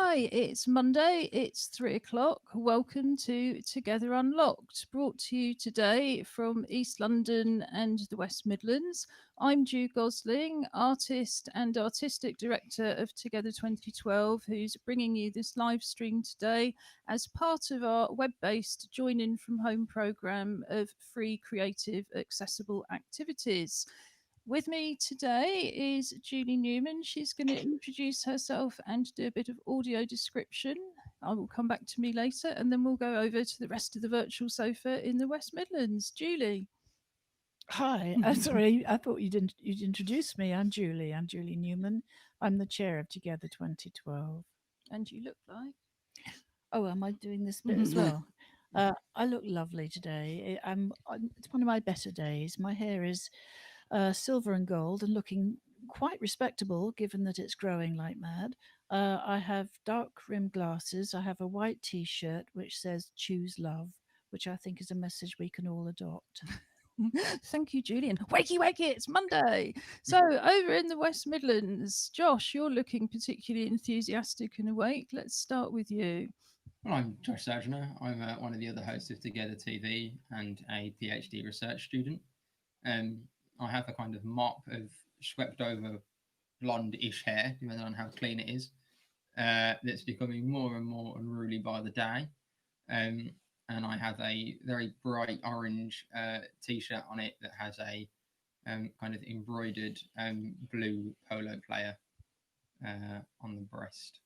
Hi, it's Monday, it's 3 o'clock. Welcome to Together Unlocked, brought to you today from East London and the West Midlands. I'm Ju Gosling, artist and artistic director of Together 2012, who's bringing you this live stream today as part of our web based join in from home programme of free, creative, accessible activities. With me today is Julie Newman. She's going to introduce herself and do a bit of audio description. I will come back to me later, and then we'll go over to the rest of the virtual sofa in the West Midlands. Julie. Hi, I'm sorry. I thought you'd introduce me. I'm Julie. I'm Julie Newman. I'm the chair of Together 2012. And you look like. Oh, am I doing this bit as well? I look lovely today. It's one of my better days. My hair is silver and gold and looking quite respectable, given that it's growing like mad. I have dark rimmed glasses. I have a white T-shirt which says "Choose Love," which I think is a message we can all adopt. Thank you, Julian. Wakey, wakey, it's Monday. So, over in the West Midlands, Josh, you're looking particularly enthusiastic and awake. Let's start with you. Well, I'm Josh Surgeonator. I'm one of the other hosts of Together TV and a PhD research student. Um, I have a kind of mop of swept over blonde-ish hair, depending on how clean it is, that's becoming more and more unruly by the day. Um, and I have a very bright orange t-shirt on it that has a kind of embroidered blue polo player on the breast.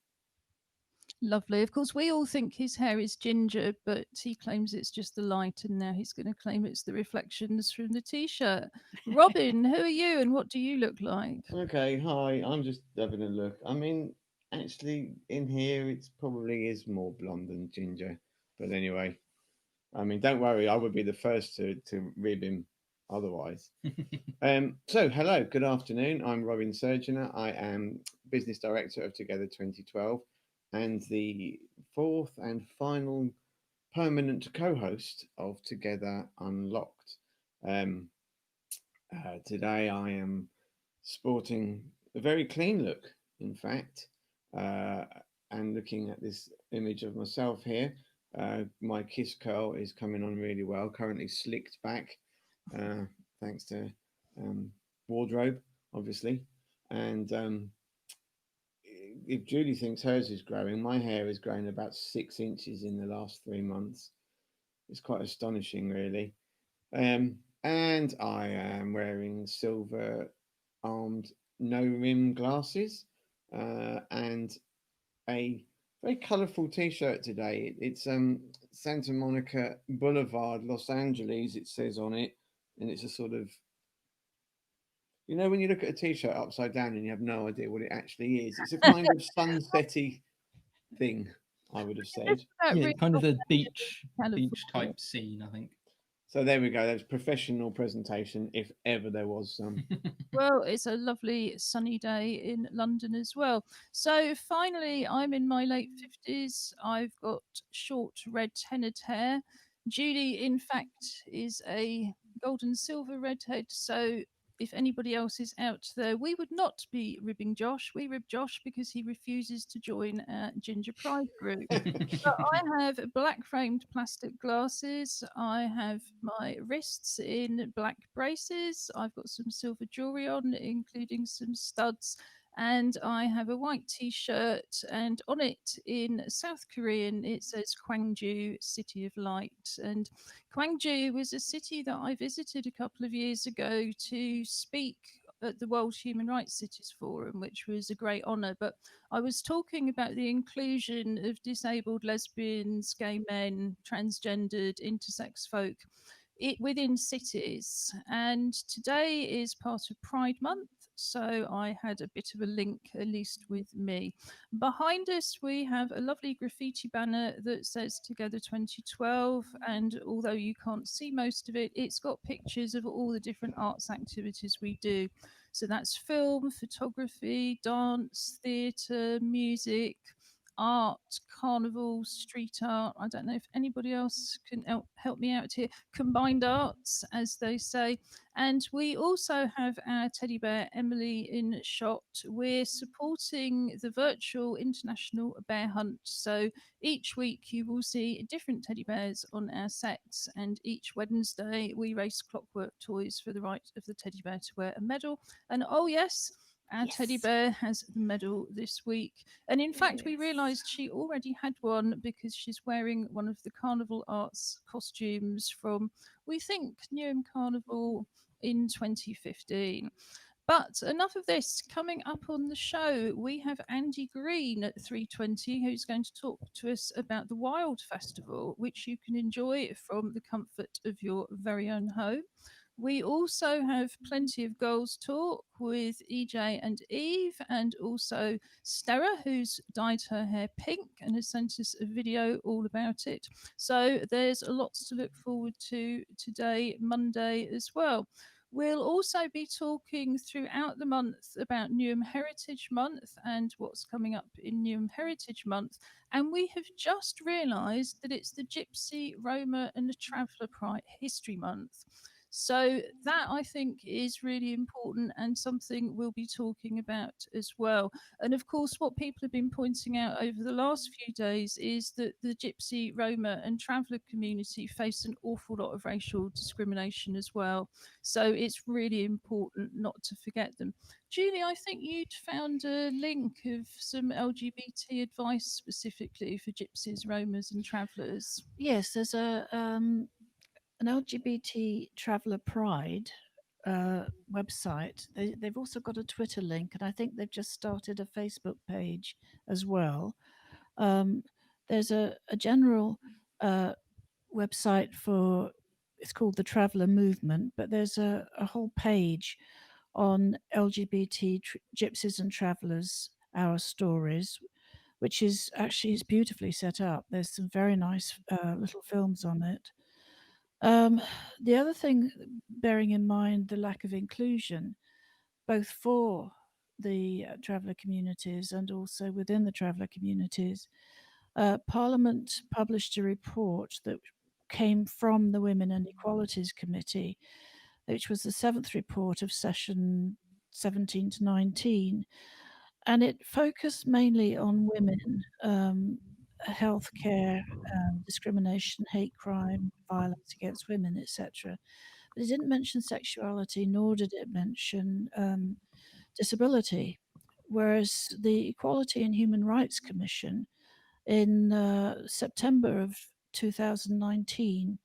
Lovely. Of course, we all think his hair is ginger, but he claims it's just the light, and now he's going to claim it's the reflections from the t shirt. Robin, who are you and what do you look like? Okay, hi. I'm just having a look. I mean, actually, in here, it's probably is more blonde than ginger. But anyway, I mean, don't worry. I would be the first to rib him otherwise. So, hello, good afternoon. I'm Robin Surgeonator. I am business director of Together 2012 and the fourth and final permanent co-host of Together Unlocked. Um, Today, I am sporting a very clean look, in fact, uh, and looking at this image of myself here. My kiss curl is coming on really well, currently slicked back, uh, thanks to wardrobe, obviously. And if Julie thinks hers is growing, my hair has grown about 6 inches in the last 3 months. It's quite astonishing, really. And I am wearing silver armed no rim glasses and a very colourful t-shirt today. It's Santa Monica Boulevard, Los Angeles, it says on it, and it's a sort of, you know, when you look at a t-shirt upside down and you have no idea what it actually is. It's a kind of sunsetty thing, I would have said. Yeah, Really kind of a beach California. type scene, I think. So there we go. There's professional presentation, if ever there was some. Well, it's a lovely sunny day in London as well. So finally, I'm in my late 50s. I've got short red tenured hair. Julie, in fact, is a golden silver redhead. So if anybody else is out there, we would not be ribbing Josh. We rib Josh because he refuses to join our Ginger Pride group. So I have black framed plastic glasses. I have my wrists in black braces. I've got some silver jewelry on, including some studs. And I have a white t shirt, and on it in South Korean, it says Gwangju, City of Light. And Gwangju was a city that I visited a couple of years ago to speak at the World Human Rights Cities Forum, which was a great honour. But I was talking about the inclusion of disabled lesbians, gay men, transgendered, intersex folk within cities. And today is part of Pride Month. So I had a bit of a link, at least with me. Behind us, we have a lovely graffiti banner that says Together 2012. And although you can't see most of it, it's got pictures of all the different arts activities we do. So that's film, photography, dance, theatre, music, art, carnival, street art. I don't know if anybody else can help me out here. Combined arts, as they say. And we also have our teddy bear, Emily, in shot. We're supporting the virtual International Bear Hunt. So each week you will see different teddy bears on our sets. And each Wednesday we race clockwork toys for the right of the teddy bear to wear a medal. And oh, yes, our teddy Yes. bear has the medal this week. And in fact, we Yes. realised she already had one because she's wearing one of the Carnival Arts costumes from, we think, Newham Carnival in 2015. But enough of this. Coming up on the show, we have Andy Green at 3:20, who's going to talk to us about the Wild Festival, which you can enjoy from the comfort of your very own home. We also have plenty of girls talk with EJ and Eve, and also Stella, who's dyed her hair pink and has sent us a video all about it. So there's lots to look forward to today, Monday, as well. We'll also be talking throughout the month about Newham Heritage Month and what's coming up in Newham Heritage Month. And we have just realised that it's the Gypsy, Roma, and the Traveller Pride History Month. So that, I think, is really important and something we'll be talking about as well. And of course, what people have been pointing out over the last few days is that the Gypsy, Roma, and Traveller community face an awful lot of racial discrimination as well. So it's really important not to forget them. Julie, I think you'd found a link of some LGBT advice specifically for gypsies, Romas, and travellers. Yes, there's an LGBT Traveller Pride website. They've also got a Twitter link, and I think they've just started a Facebook page as well. Um, there's a general website for, it's called the Traveller Movement, but there's a whole page on LGBT gypsies and travellers, our stories, which is beautifully set up. There's some very nice little films on it. The other thing, bearing in mind the lack of inclusion, both for the traveller communities and also within the traveller communities, Parliament published a report that came from the Women and Equalities Committee, which was the seventh report of session 17 to 19. And it focused mainly on women, healthcare, discrimination, hate crime, violence against women, etc. But it didn't mention sexuality, nor did it mention disability. Whereas the Equality and Human Rights Commission in September of 2019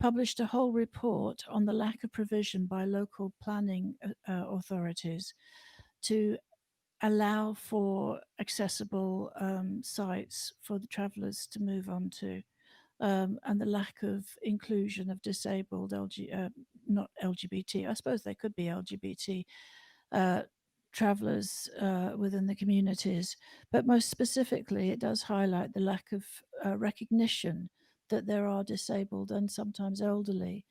published a whole report on the lack of provision by local planning authorities to allow for accessible sites for the travellers to move on to, and the lack of inclusion of disabled not LGBT, I suppose they could be LGBT uh, travellers within the communities. But most specifically, it does highlight the lack of recognition that there are disabled and sometimes elderly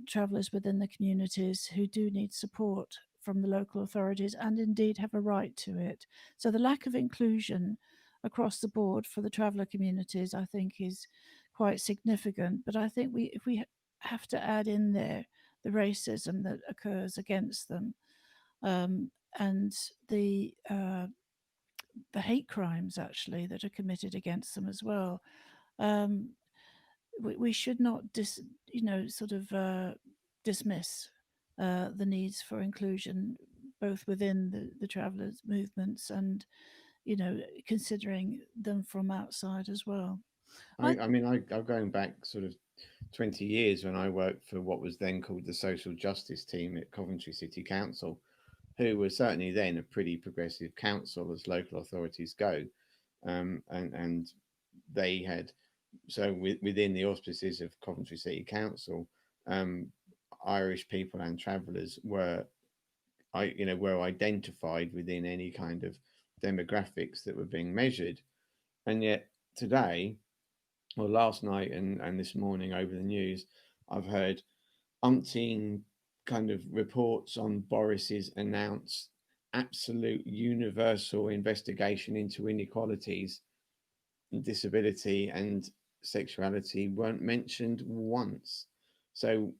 travellers within the communities who do need support from the local authorities and indeed have a right to it. So the lack of inclusion across the board for the traveller communities, I think, is quite significant. But I think if we have to add in there the racism that occurs against them, and the hate crimes actually that are committed against them as well. Um, we should not dismiss the needs for inclusion both within the travellers movements and considering them from outside as well. I'm going back sort of 20 years when I worked for what was then called the Social Justice Team at Coventry City Council, who was certainly then a pretty progressive council as local authorities go. And they had, so within the auspices of Coventry City Council, Irish people and travellers were identified within any kind of demographics that were being measured. And yet today, or last night and this morning over the news, I've heard umpteen kind of reports on Boris's announced absolute universal investigation into inequalities disability and sexuality weren't mentioned once. So,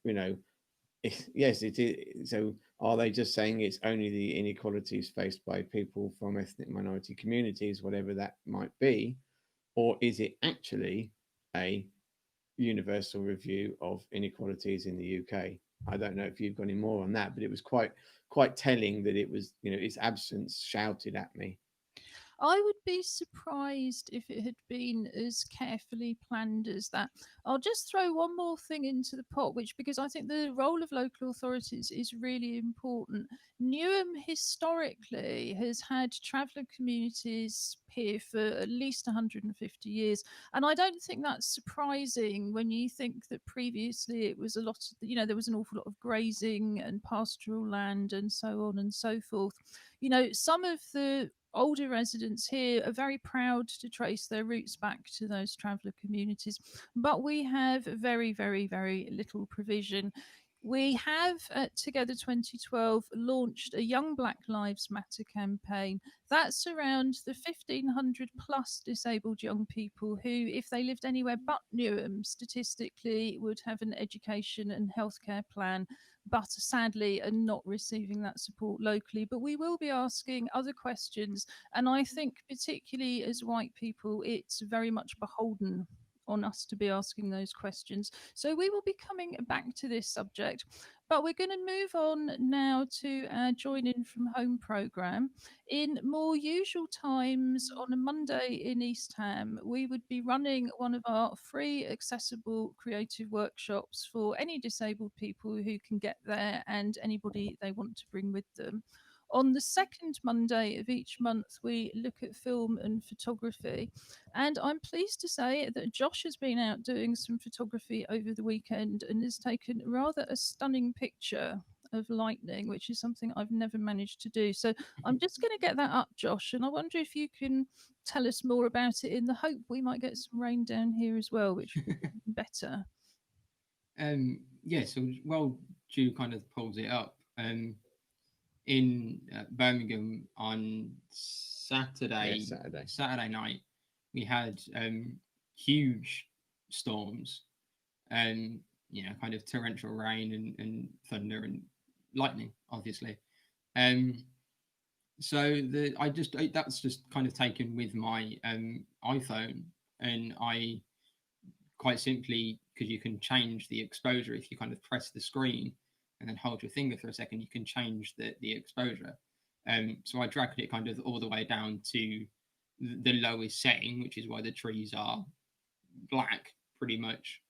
yes, it is. So, are they just saying it's only the inequalities faced by people from ethnic minority communities, whatever that might be, or is it actually a universal review of inequalities in the UK? I don't know if you've got any more on that, but it was quite telling that it was, its absence shouted at me. I would be surprised if it had been as carefully planned as that. I'll just throw one more thing into the pot, which because I think the role of local authorities is really important. Newham historically has had traveller communities here for at least 150 years, and I don't think that's surprising when you think that previously it was a lot. There was an awful lot of grazing and pastoral land and so on and so forth. Some of the older residents here are very proud to trace their roots back to those traveller communities, but we have very, very, very little provision. We have at Together 2012 launched a Young Black Lives Matter campaign. That's around the 1,500 plus disabled young people who, if they lived anywhere but Newham, statistically would have an education and healthcare plan, but sadly are not receiving that support locally. But we will be asking other questions, and I think, particularly as white people, it's very much beholden on us to be asking those questions. So we will be coming back to this subject, but we're going to move on now to our Join In From Home programme. In more usual times, on a Monday in East Ham, we would be running one of our free accessible creative workshops for any disabled people who can get there and anybody they want to bring with them. On the second Monday of each month, we look at film and photography. And I'm pleased to say that Josh has been out doing some photography over the weekend and has taken rather a stunning picture of lightning, which is something I've never managed to do. So I'm just going to get that up, Josh, and I wonder if you can tell us more about it in the hope we might get some rain down here as well, which would be even better. Yeah, so while Ju kind of pulls it up, in Birmingham on Yeah, Saturday Saturday. Saturday night, we had huge storms, and kind of torrential rain and thunder and lightning, obviously. Um, so that's just kind of taken with my iPhone, and I quite simply, because you can change the exposure if you kind of press the screen and then hold your finger for a second, you can change the exposure. So I dragged it kind of all the way down to the lowest setting, which is why the trees are black, pretty much.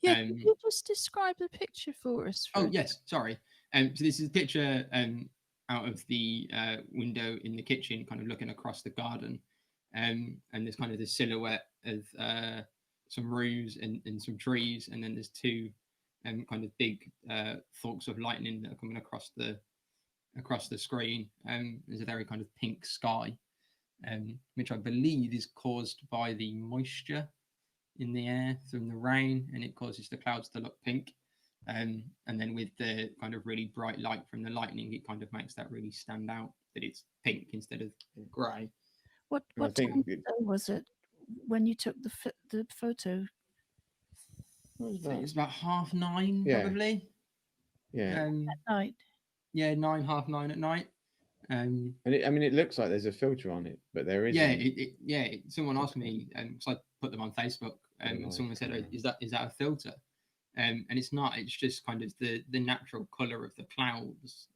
Yeah, could you just describe the picture for us? Oh yes, sorry. So this is a picture out of the window in the kitchen, kind of looking across the garden, and there's kind of the silhouette of some roofs and some trees, and then there's two kind of big forks of lightning that are coming across the screen. There's a very kind of pink sky, which I believe is caused by the moisture in the air from the rain, and it causes the clouds to look pink. And then with the kind of really bright light from the lightning, it kind of makes that really stand out that it's pink instead of grey. What I think time of day was it when you took the photo? what was So that? it's about 9:30, Yeah. probably. Yeah, At night. Yeah, 9, 9:30 at night. and it looks like there's a filter on it, but there isn't. Someone asked me, because I put them on Facebook, and someone said, oh, is that a filter? And it's not. It's just kind of the natural color of the clouds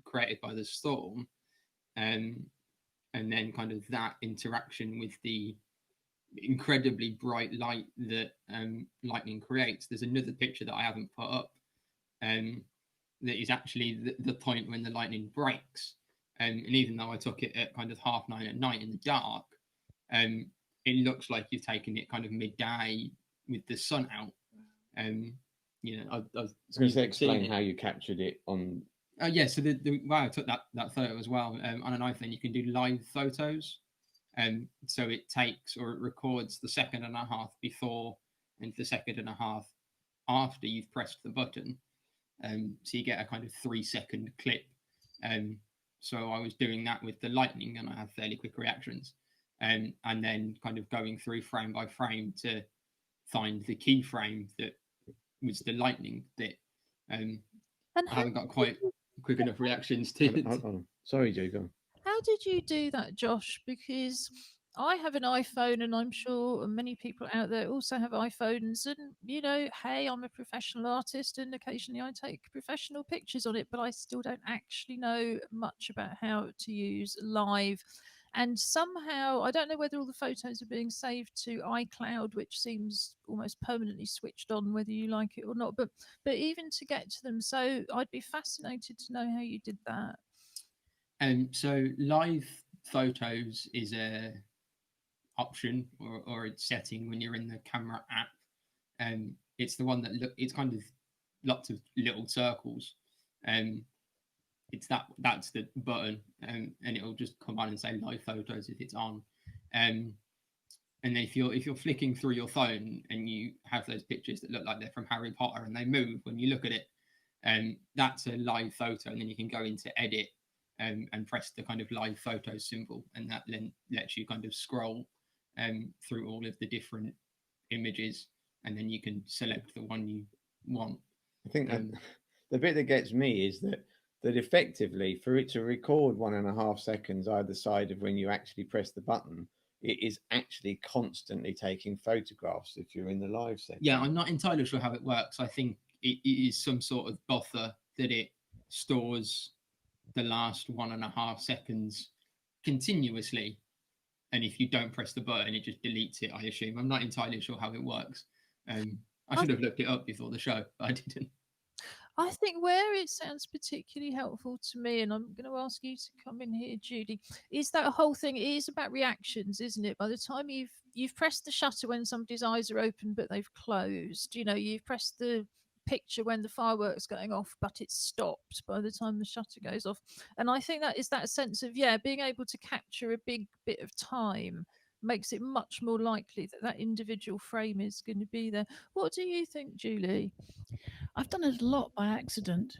created by the storm, and then kind of that interaction with the incredibly bright light that lightning creates. There's another picture that I haven't put up, that is actually the point when the lightning breaks. And even though I took it at kind of 9:30 at night in the dark, it looks like you've taken it kind of midday with the sun out. I was going to say, explain how you captured it on. Yeah, so I took that photo as well on an iPhone. You can do live photos, so it takes or it records the second and a half before and the second and a half after you've pressed the button. So you get a kind of 3-second clip. So I was doing that with the lightning, and I have fairly quick reactions. and then kind of going through frame by frame to find the key frame that was the lightning bit. And I how haven't got quite quick enough reactions to it. Hold on. Sorry, Joe. Go on. how did you do that, Josh? Because I have an iPhone, and I'm sure many people out there also have iPhones. And hey, I'm a professional artist, and occasionally I take professional pictures on it, but I still don't actually know much about how to use live. And somehow, I don't know whether all the photos are being saved to iCloud, which seems almost permanently switched on, whether you like it or not. But even to get to them, so I'd be fascinated to know how you did that. So live photos is a option or a setting when you're in the camera app. It's the one that it's kind of lots of little circles. Um, it's that's the button, and it'll just come on and say live photos if it's on. Um, and then if you're flicking through your phone and you have those pictures that look like they're from Harry Potter and they move when you look at it, that's a live photo. And then you can go into edit, and press the kind of live photo symbol, and that then lets you kind of scroll through all of the different images, and then you can select the one you want. I think Um, the bit that gets me is that effectively for it to record 1.5 seconds either side of when you actually press the button, it is actually constantly taking photographs if you're in the live setting. Yeah, I'm not entirely sure how it works. I think it is some sort of buffer that it stores the last 1.5 seconds continuously. And if you don't press the button, it just deletes it, I assume. I'm not entirely sure how it works. I I should have looked it up before the show, but I didn't. I think where it sounds particularly helpful to me, and I'm going to ask you to come in here, Judy, is that whole thing. It is about reactions, isn't it? By the time you've pressed the shutter when somebody's eyes are open but they've closed, you've pressed the picture when the fireworks going off but it's stopped by the time the shutter goes off. And I think that is that sense of being able to capture a big bit of time makes it much more likely that that individual frame is going to be there. What do you think, Julie? I've done it a lot by accident,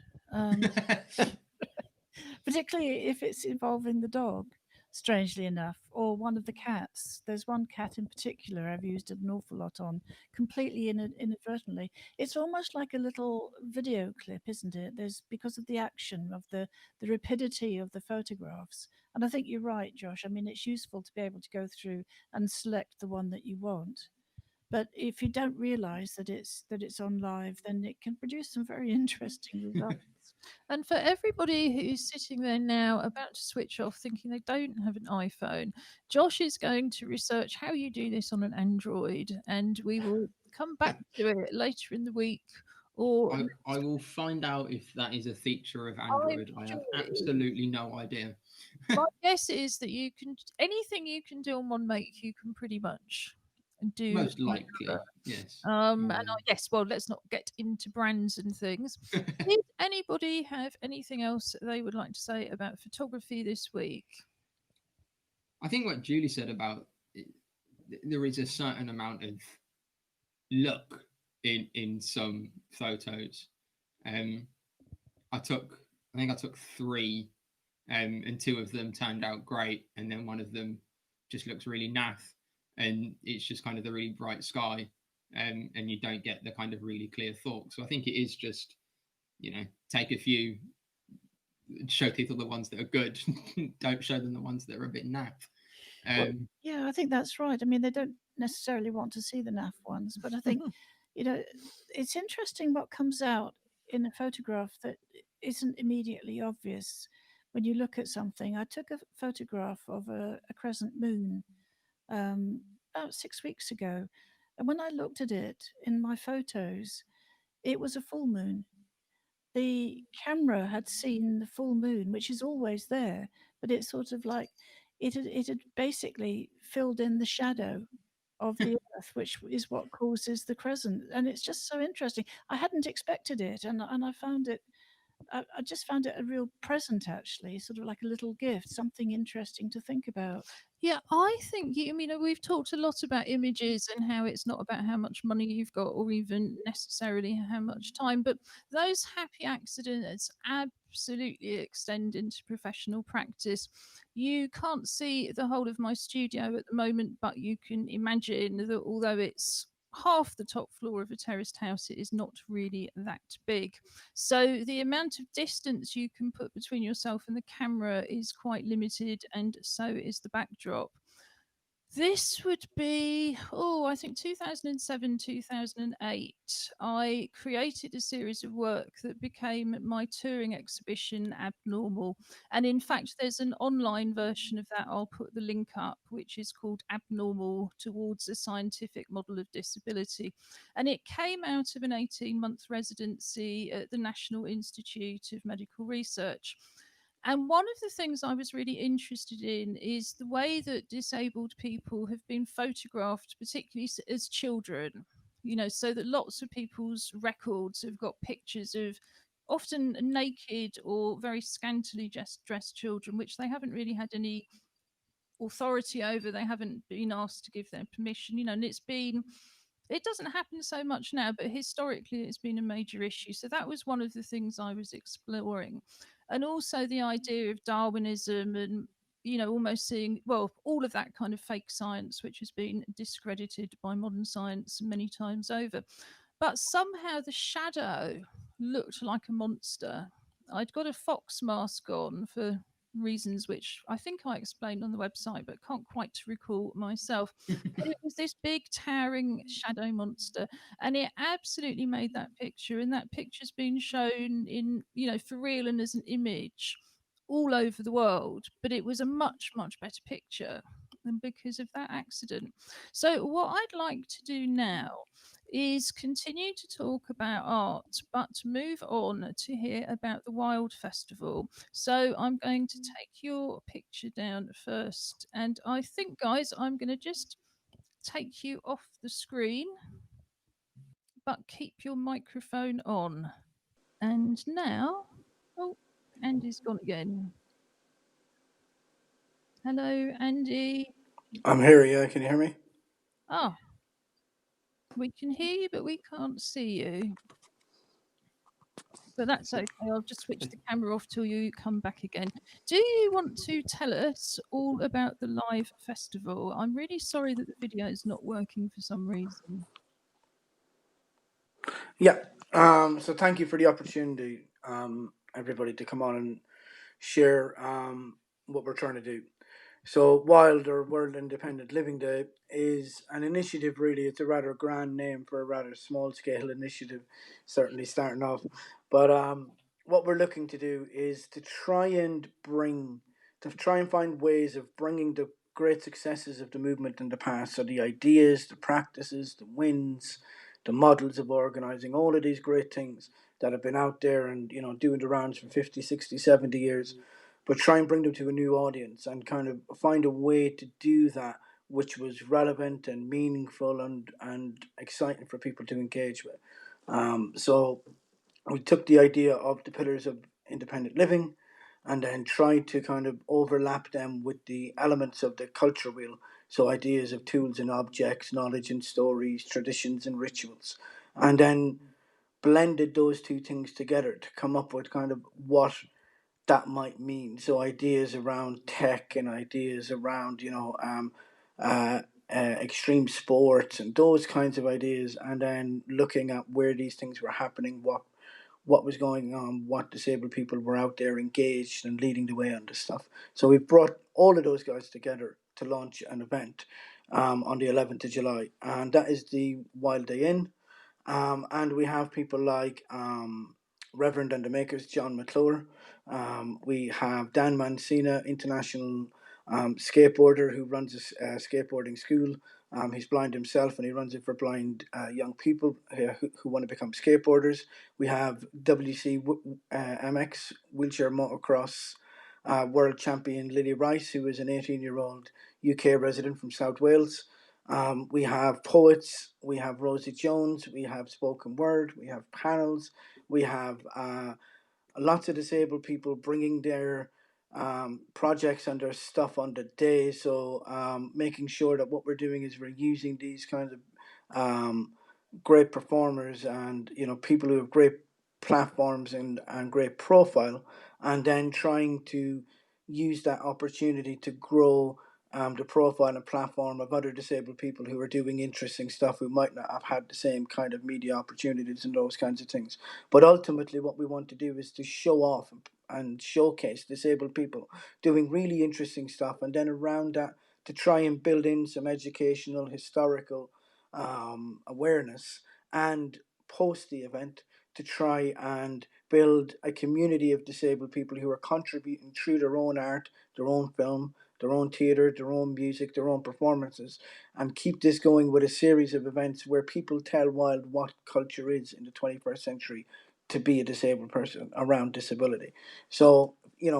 particularly if it's involving the dog, strangely enough, or one of the cats. There's one cat in particular I've used it an awful lot on, completely inadvertently. It's almost like a little video clip, isn't it? There's because of the action of the rapidity of the photographs. And I think you're right, Josh. I mean, it's useful to be able to go through and select the one that you want. But if you don't realize that it's on live, then it can produce some very interesting results. And for everybody who's sitting there now about to switch off thinking they don't have an iPhone, Josh is going to research how you do this on an Android, and we will come back to it later in the week. Or I will find out if that is a feature of I'm Android. I sure have it is. absolutely no idea. My guess is that you can anything you can do on one make, you can pretty much do Most on likely, another. yes. And yes, well, let's not get into brands and things. Did anybody have anything else they would like to say about photography this week? I think what Julie said about there is a certain amount of luck in some photos. Um, I think I took three, and two of them turned out great, and then one of them just looks really naff, and it's just kind of the really bright sky, and you don't get the kind of really clear thought. So I think it is just, take a few, show people the ones that are good, don't show them the ones that are a bit naff. Well, Um, yeah, I think that's right. I mean, they don't necessarily want to see the naff ones, but I think, you know, it's interesting what comes out in a photograph that isn't immediately obvious when you look at something. I took a photograph of a crescent moon about 6 weeks ago, and when I looked at it in my photos, it was a full moon. The camera had seen the full moon, which is always there, but it's sort of like it had basically filled in the shadow of the earth, which is what causes the crescent. And it's just so interesting. I hadn't expected it, and I found it I just found it a real present, actually, sort of like a little gift, something interesting to think about. Yeah, I think we've talked a lot about images and how it's not about how much money you've got or even necessarily how much time, but those happy accidents absolutely extend into professional practice. You can't see the whole of my studio at the moment, but you can imagine that although it's half the top floor of a terraced house, it is not really that big. So the amount of distance you can put between yourself and the camera is quite limited, and so is the backdrop. This would be, I think 2007, 2008. I created a series of work that became my touring exhibition, Abnormal. And in fact, there's an online version of that. I'll put the link up, which is called Abnormal Towards a Scientific Model of Disability. And it came out of an 18-month residency at the National Institute of Medical Research. And one of the things I was really interested in is the way that disabled people have been photographed, particularly as children. So that lots of people's records have got pictures of often naked or very scantily dressed children, which they haven't really had any authority over. They haven't been asked to give their permission, and it doesn't happen so much now, but historically it's been a major issue. So that was one of the things I was exploring. And also the idea of Darwinism and, almost seeing, well, all of that kind of fake science, which has been discredited by modern science many times over. But somehow the shadow looked like a monster. I'd got a fox mask on for reasons which I think I explained on the website, but can't quite recall myself. But it was this big towering shadow monster, and it absolutely made that picture. And that picture's been shown in, for real and as an image all over the world. But it was a much, much better picture than because of that accident. So, what I'd like to do now is continue to talk about art, but move on to hear about the Wild Festival. So I'm going to take your picture down first. And I think, guys, I'm going to just take you off the screen, but keep your microphone on. And now, oh, Andy's gone again. Hello, Andy. I'm here, yeah. Can you hear me? Ah, we can hear you, but we can't see you. But that's okay. I'll just switch the camera off till you come back again. Do you want to tell us all about the live festival? I'm really sorry that the video is not working for some reason. Yeah. So thank you for the opportunity, everybody, to come on and share what we're trying to do. So Wild, or World Independent Living Day, is an initiative. Really, it's a rather grand name for a rather small scale initiative, certainly starting off. But what we're looking to do is to try and find ways of bringing the great successes of the movement in the past. So the ideas, the practices, the wins, the models of organizing, all of these great things that have been out there and doing the rounds for 50, 60, 70 years, but try and bring them to a new audience and kind of find a way to do that which was relevant and meaningful and exciting for people to engage with. So we took the idea of the pillars of independent living and then tried to kind of overlap them with the elements of the culture wheel. So ideas of tools and objects, knowledge and stories, traditions and rituals. And then blended those two things together to come up with kind of what that might mean. So ideas around tech and ideas around extreme sports and those kinds of ideas, and then looking at where these things were happening, what was going on, what disabled people were out there engaged and leading the way on this stuff. So we brought all of those guys together to launch an event on the 11th of July, and that is the Wild Day Inn. And we have people like Reverend and the Makers, John McClure. We have Dan Mancina, international skateboarder who runs a skateboarding school. He's blind himself and he runs it for blind young people who want to become skateboarders. We have WCMX, wheelchair motocross world champion Lily Rice, who is an 18-year-old UK resident from South Wales. We have poets, we have Rosie Jones, we have spoken word, we have panels, we have lots of disabled people bringing their projects and their stuff on the day. So making sure that what we're doing is we're using these kinds of great performers and people who have great platforms and great profile, and then trying to use that opportunity to grow the profile and platform of other disabled people who are doing interesting stuff, who might not have had the same kind of media opportunities and those kinds of things. But ultimately, what we want to do is to show off and showcase disabled people doing really interesting stuff, and then around that, to try and build in some educational, historical awareness, and post the event to try and build a community of disabled people who are contributing through their own art, their own film, their own theatre, their own music, their own performances, and keep this going with a series of events where people tell Wild what culture is in the 21st century to be a disabled person around disability. So,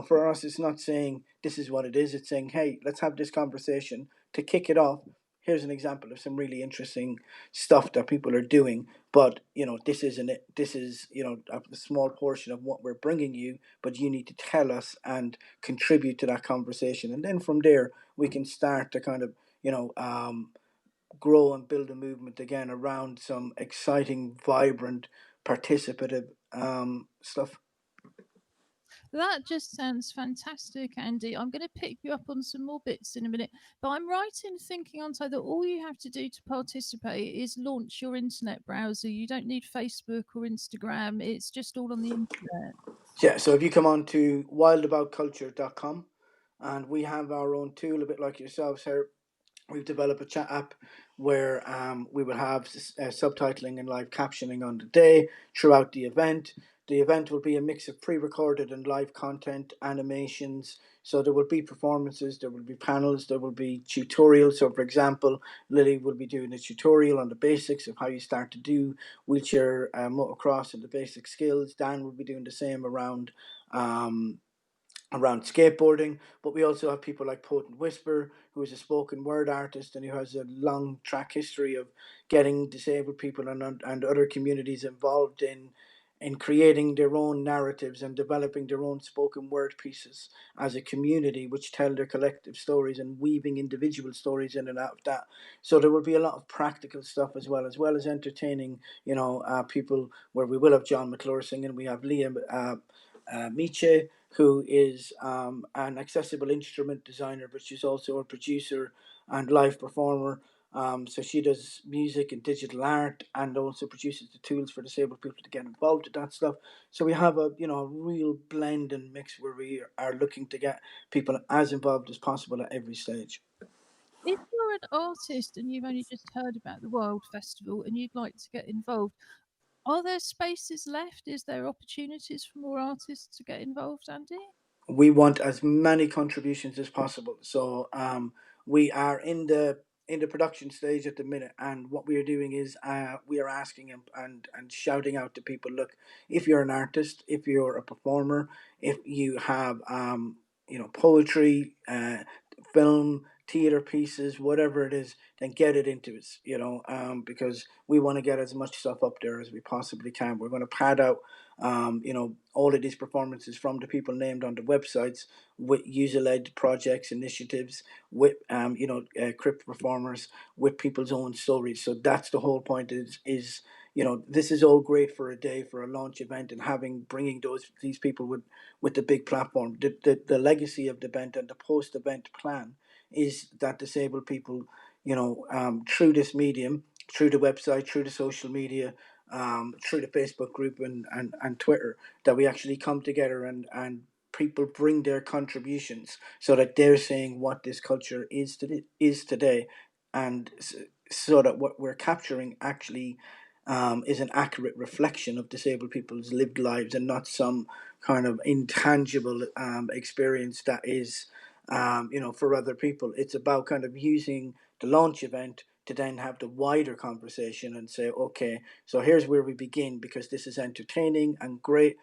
for us, it's not saying this is what it is, it's saying, hey, let's have this conversation to kick it off. Here's an example of some really interesting stuff that people are doing, but this isn't it. This is a small portion of what we're bringing you, but you need to tell us and contribute to that conversation, and then from there we can start to kind of grow and build a movement again around some exciting, vibrant, participative stuff. That just sounds fantastic, Andy. I'm going to pick you up on some more bits in a minute. But I'm right in thinking, aren't I, that all you have to do to participate is launch your internet browser. You don't need Facebook or Instagram. It's just all on the internet. Yeah, so if you come on to wildaboutculture.com, and we have our own tool, a bit like yourselves here. We've developed a chat app where we will have subtitling and live captioning on the day throughout the event. The event will be a mix of pre-recorded and live content, animations. So there will be performances, there will be panels, there will be tutorials. So for example, Lily will be doing a tutorial on the basics of how you start to do wheelchair motocross and the basic skills. Dan will be doing the same um, around skateboarding. But we also have people like Potent Whisper, who is a spoken word artist and who has a long track history of getting disabled people and other communities involved in creating their own narratives and developing their own spoken word pieces as a community, which tell their collective stories and weaving individual stories in and out of that. So there will be a lot of practical stuff as well as entertaining, people, where we will have John McClure singing. We have Liam Miche, who is an accessible instrument designer, but she's also a producer and live performer. So she does music and digital art, and also produces the tools for disabled people to get involved with that stuff. So we have a real blend and mix where we are looking to get people as involved as possible at every stage. If you're an artist and you've only just heard about the Wild Festival and you'd like to get involved, are there spaces left? Is there opportunities for more artists to get involved, Andy? We want as many contributions as possible. So we are in the production stage at the minute, and what we are doing is we are asking and shouting out to people: look, if you're an artist, if you're a performer, if you have poetry, film, theater pieces, whatever it is, then get it into us. Because we want to get as much stuff up there as we possibly can. We're going to pad out all of these performances from the people named on the websites with user-led projects, initiatives, with crypt performers, with people's own stories. So that's the whole point. Is this is all great for a day, for a launch event, and bringing these people with the big platform. The legacy of the event and the post-event plan is that disabled people, through this medium, through the website, through the social media, through the Facebook group and Twitter, that we actually come together and people bring their contributions so that they're saying what this culture is today, and so that what we're capturing actually is an accurate reflection of disabled people's lived lives, and not some kind of intangible experience that is for other people. It's about kind of using the launch event to then have the wider conversation and say, okay, so here's where we begin, because this is entertaining and great.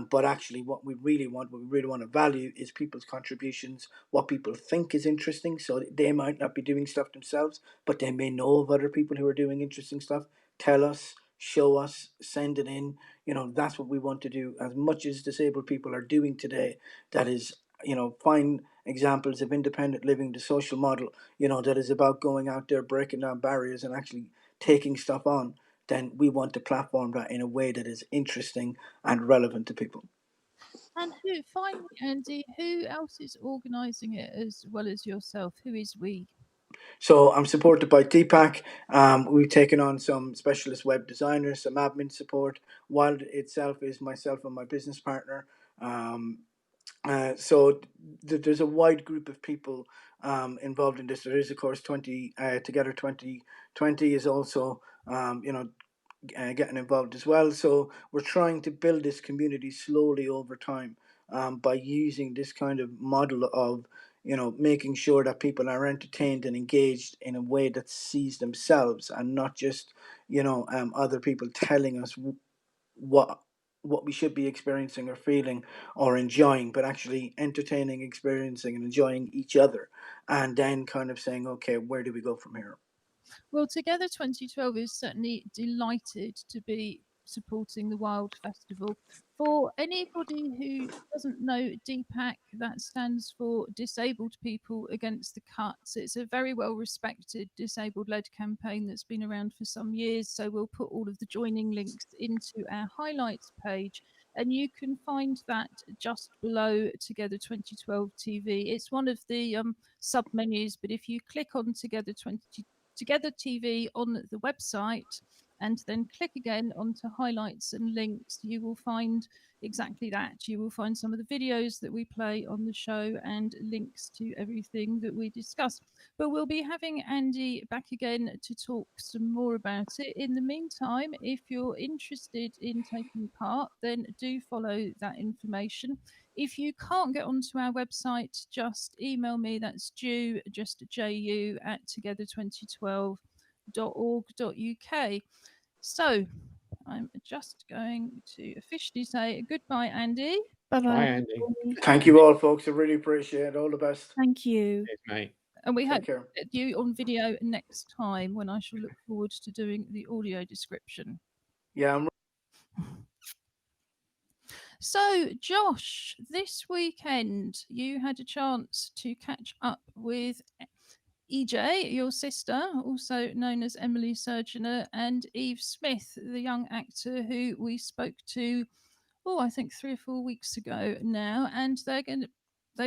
But actually, what we really want to value is people's contributions, what people think is interesting. So they might not be doing stuff themselves, but they may know of other people who are doing interesting stuff. Tell us, show us, send it in. that's what we want to do as much as disabled people are doing today. That is, find examples of independent living, the social model, that is about going out there, breaking down barriers and actually taking stuff on. Then we want to platform that in a way that is interesting and relevant to people. And finally, Andy, who else is organising it as well as yourself? Who is we? So I'm supported by Deepak. We've taken on some specialist web designers, some admin support. Wild itself is myself and my business partner. So there's a wide group of people involved in this. There is, of course, 20 Together 2020 is also, getting involved as well. So we're trying to build this community slowly over time by using this kind of model of, making sure that people are entertained and engaged in a way that sees themselves and not just, other people telling us what we should be experiencing or feeling or enjoying, but actually entertaining, experiencing, and enjoying each other, and then kind of saying, okay, where do we go from here? Well, Together 2012 is certainly delighted to be supporting the Wild Festival. For anybody who doesn't know DPAC, that stands for Disabled People Against the Cuts. It's a very well respected disabled led campaign that's been around for some years. So we'll put all of the joining links into our highlights page, and you can find that just below Together 2012 TV. It's one of the sub menus, but if you click on Together TV on the website and then click again onto highlights and links, you will find exactly that. You will find some of the videos that we play on the show and links to everything that we discuss. But we'll be having Andy back again to talk some more about it. In the meantime, if you're interested in taking part, then do follow that information. If you can't get onto our website, just email me. That's Ju, just JU, at together2012.org.uk. So I'm just going to officially say goodbye, Andy. Bye Bye, bye. Andy. Thank you all, folks. I really appreciate it. All the best. Thank you. Cheers, mate. And we Take hope care. to get you on video next time, when I shall look forward to doing the audio description. Yeah, I'm So, Josh, this weekend you had a chance to catch up with EJ, your sister, also known as Emily Surgeonator, and Eve Smith, the young actor who we spoke to, I think 3 or 4 weeks ago now, and they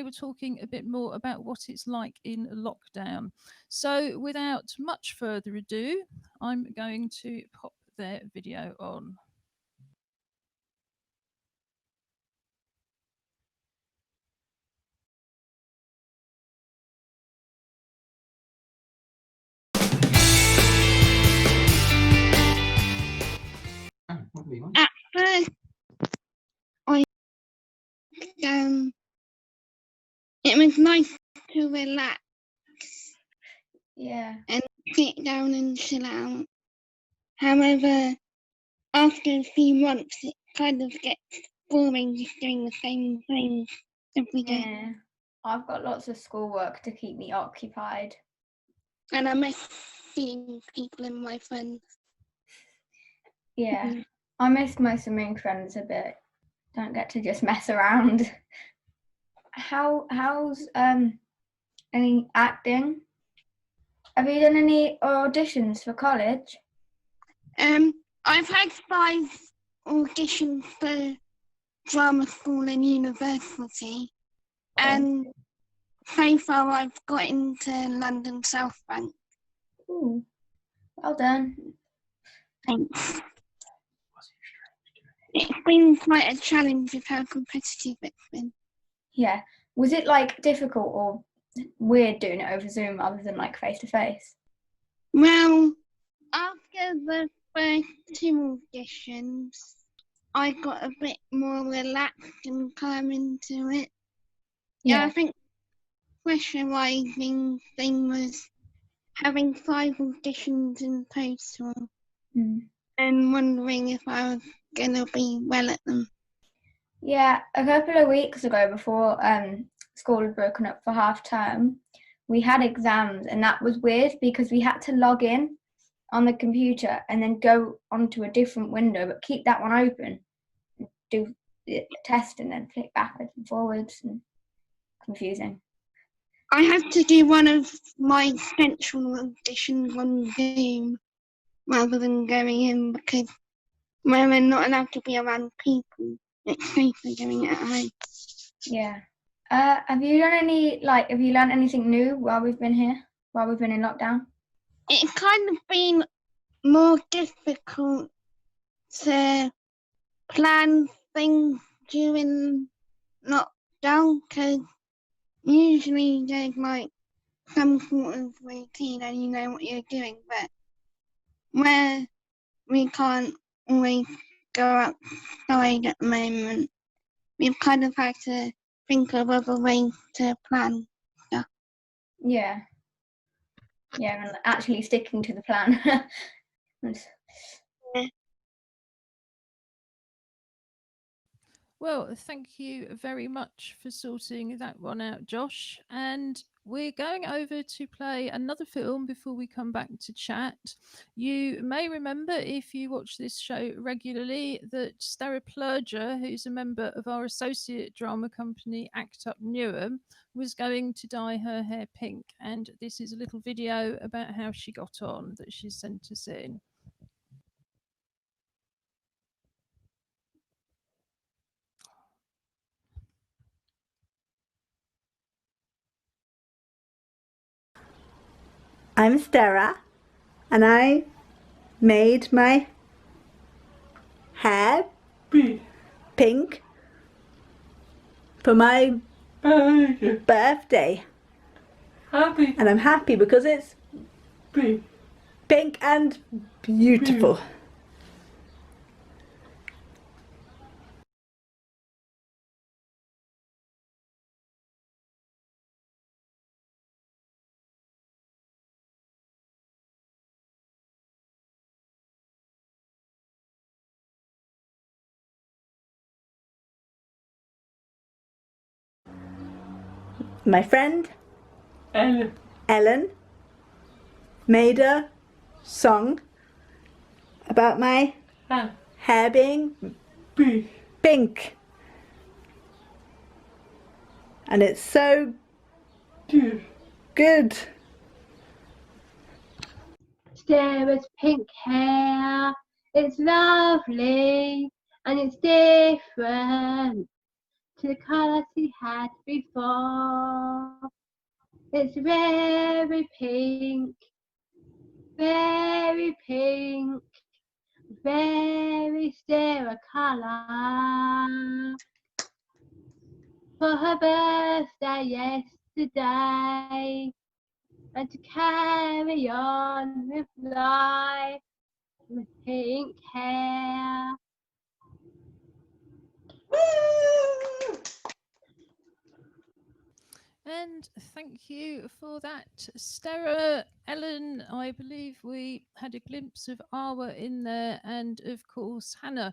were talking a bit more about what it's like in lockdown. So, without much further ado, I'm going to pop their video on. At first, it was nice to relax. Yeah. And sit down and chill out. However, after a few months, it kind of gets boring just doing the same thing every day. Yeah. I've got lots of schoolwork to keep me occupied. And I miss seeing people and my friends. Yeah. I miss my swimming friends a bit. Don't get to just mess around. How's any acting? Have you done any auditions for college? I've had 5 auditions for drama school and university, and so far I've got into London South Bank. Ooh, well done. Thanks. It's been quite a challenge with how competitive it's been. Yeah. Was it like difficult or weird doing it over Zoom other than like face to face? Well, after the first 2 auditions, I got a bit more relaxed and calm into it. Yeah, I think pressurising thing was having 5 auditions in total and wondering if I was gonna be well at them. Yeah, a couple of weeks ago, before school had broken up for half term, we had exams, and that was weird because we had to log in on the computer and then go onto a different window but keep that one open. do the test and then flick backwards and forwards, and confusing. I had to do one of my central auditions on Zoom rather than going in because when we're not allowed to be around people, it's safer doing it at home. Yeah. Have you done have you learned anything new while we've been here, while we've been in lockdown? It's kind of been more difficult to plan things during lockdown because usually there's like some sort of routine and you know what you're doing, but where we can't always go outside at the moment, we've kind of had to think of other ways to plan stuff. Yeah. Yeah, and actually sticking to the plan. Yeah. Well, thank you very much for sorting that one out, Josh. And we're going over to play another film before we come back to chat. You may remember, if you watch this show regularly, that Stara Plurger, who's a member of our associate drama company Act Up Newham, was going to dye her hair pink. And this is a little video about how she got on that she sent us in. I'm Stara, and I made my hair pink for my birthday. Happy. And I'm happy because it's pink and beautiful. My friend Ellen made a song about my hair being pink. And it's so good. Stara's pink hair, it's lovely and it's different to the colours she had before. It's very pink, very Stara colour. For her birthday yesterday, and to carry on with life with pink hair. And thank you for that, Stara. Ellen, I believe we had a glimpse of Awa in there, and of course, Hannah.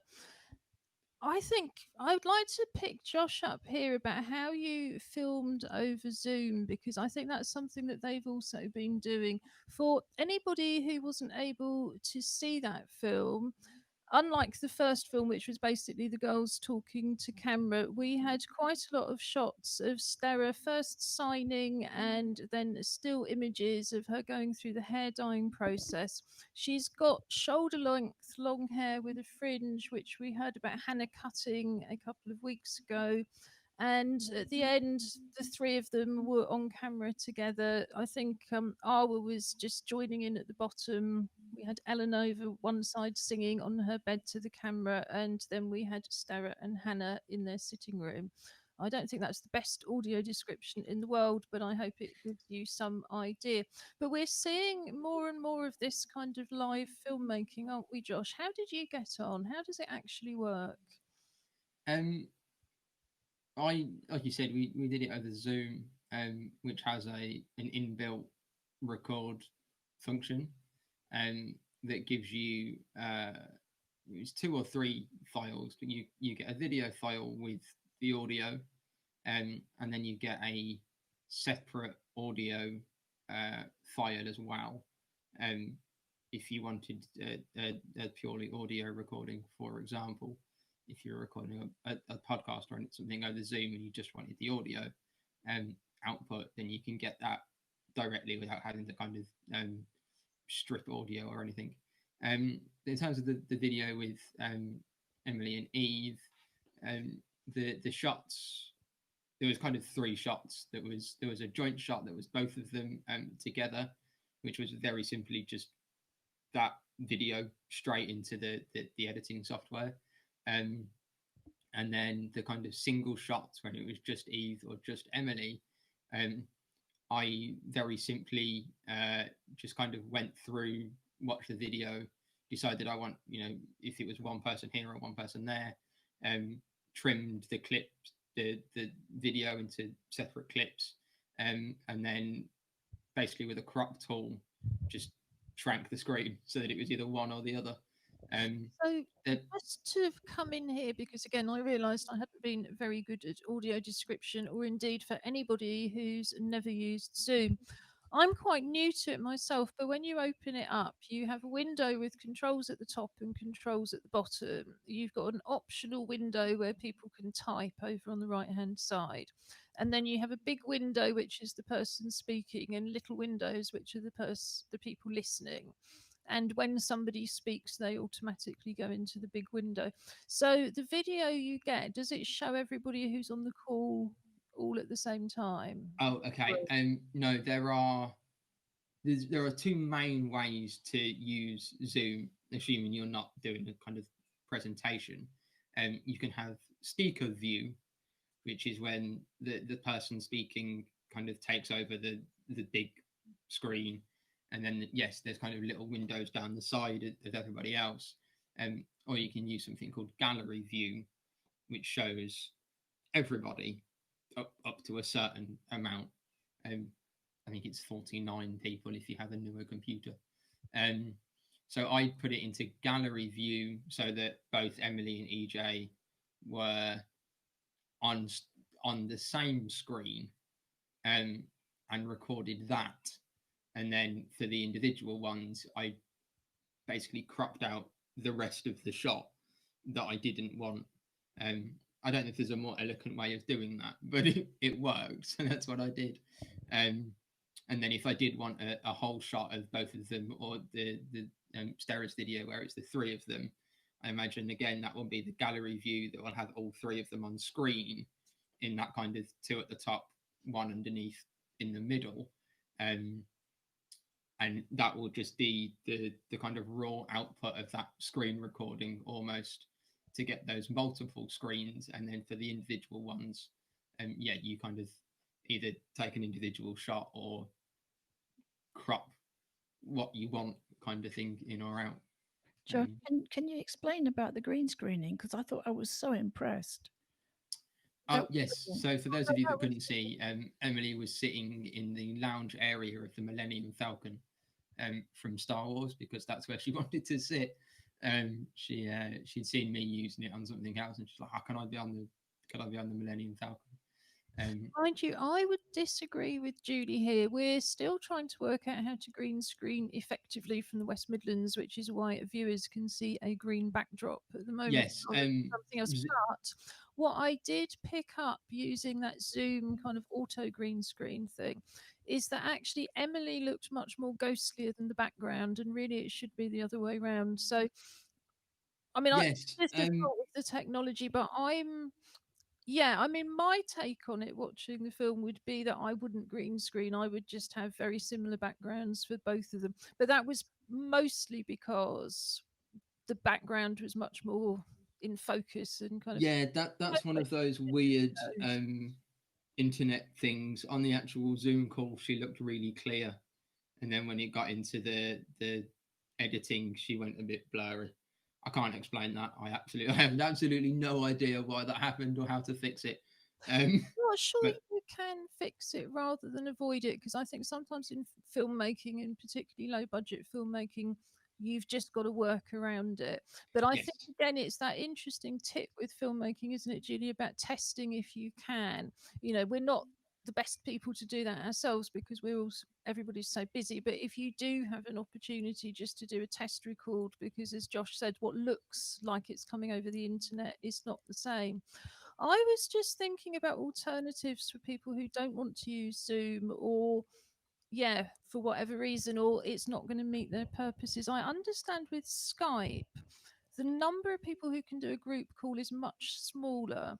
I think I would like to pick Josh up here about how you filmed over Zoom, because I think that's something that they've also been doing. For anybody who wasn't able to see that film, unlike the first film, which was basically the girls talking to camera, we had quite a lot of shots of Stara first signing and then still images of her going through the hair dyeing process. She's got shoulder length long hair with a fringe, which we heard about Hannah cutting a couple of weeks ago. And at the end, the three of them were on camera together. I think Awa was just joining in at the bottom. We had Ellen over one side singing on her bed to the camera, and then we had Stara and Hannah in their sitting room. I don't think that's the best audio description in the world, but I hope it gives you some idea. But we're seeing more and more of this kind of live filmmaking, aren't we, Josh? How did you get on? How does it actually work? Like you said, we did it over Zoom, which has an inbuilt record function, that gives you it's 2 or 3 files, but you get a video file with the audio, and then you get a separate audio file as well. If you wanted a purely audio recording, for example, if you're recording a podcast or something over Zoom and you just wanted the audio output, then you can get that directly without having to kind of strip audio or anything. In terms of the video with Emily and Eve, the shots, there was kind of three shots. There was a joint shot that was both of them together, which was very simply just that video straight into the editing software. And then the kind of single shots when it was just Eve or just Emily, I very simply just kind of went through, watched the video, decided I want, if it was one person here or one person there, trimmed the clips, the video into separate clips, and then basically with a crop tool just shrank the screen so that it was either one or the other. So just to come in here, because again, I realised I hadn't been very good at audio description, or indeed for anybody who's never used Zoom. I'm quite new to it myself, but when you open it up, you have a window with controls at the top and controls at the bottom. You've got an optional window where people can type over on the right-hand side. And then you have a big window, which is the person speaking, and little windows, which are the people listening. And when somebody speaks, they automatically go into the big window. So the video you get, does it show everybody who's on the call all at the same time? Oh, okay. No, there are two main ways to use Zoom, assuming you're not doing a kind of presentation. You can have speaker view, which is when the person speaking kind of takes over the big screen, and then yes, there's kind of little windows down the side of everybody else. Or you can use something called gallery view, which shows everybody up to a certain amount. I think it's 49 people if you have a newer computer. So I put it into gallery view so that both Emily and EJ were on the same screen, and recorded that. And then for the individual ones, I basically cropped out the rest of the shot that I didn't want. I don't know if there's a more eloquent way of doing that, but it worked, so that's what I did. And then if I did want a whole shot of both of them, or the Steris video where it's the three of them, I imagine again that will be the gallery view that will have all three of them on screen in that kind of two at the top, one underneath in the middle. And that will just be the kind of raw output of that screen recording almost, to get those multiple screens. And then for the individual ones, you kind of either take an individual shot or crop what you want kind of thing in or out. Joe, can you explain about the green screening? Because I thought I was so impressed. Oh, yes. So for those of you that couldn't see, Emily was sitting in the lounge area of the Millennium Falcon from Star Wars, because that's where she wanted to sit. She'd seen me using it on something else, and she's like, "How can I be on the Millennium Falcon?" Mind you, I would disagree with Julie here. We're still trying to work out how to green screen effectively from the West Midlands, which is why viewers can see a green backdrop at the moment. Yes. Something else. But what I did pick up using that Zoom kind of auto green screen thing is that actually Emily looked much more ghostlier than the background, and really it should be the other way around. So, I mean, yes, it's difficult with the technology, but I mean, my take on it watching the film would be that I wouldn't green screen. I would just have very similar backgrounds for both of them. But that was mostly because the background was much more in focus and kind of... Yeah, that's one of those weird internet things. On the actual Zoom call, she looked really clear. And then when it got into the editing, she went a bit blurry. I can't explain that. I have absolutely no idea why that happened or how to fix it. I'm not sure you can fix it rather than avoid it, because I think sometimes in filmmaking, and particularly low budget filmmaking, you've just got to work around it. But I think again, it's that interesting tip with filmmaking, isn't it, Julie, about testing if you can. We're not the best people to do that ourselves because everybody's so busy. But if you do have an opportunity just to do a test record, because as Josh said, what looks like it's coming over the internet is not the same. I was just thinking about alternatives for people who don't want to use Zoom, or yeah, for whatever reason, or it's not going to meet their purposes. I understand with Skype, the number of people who can do a group call is much smaller.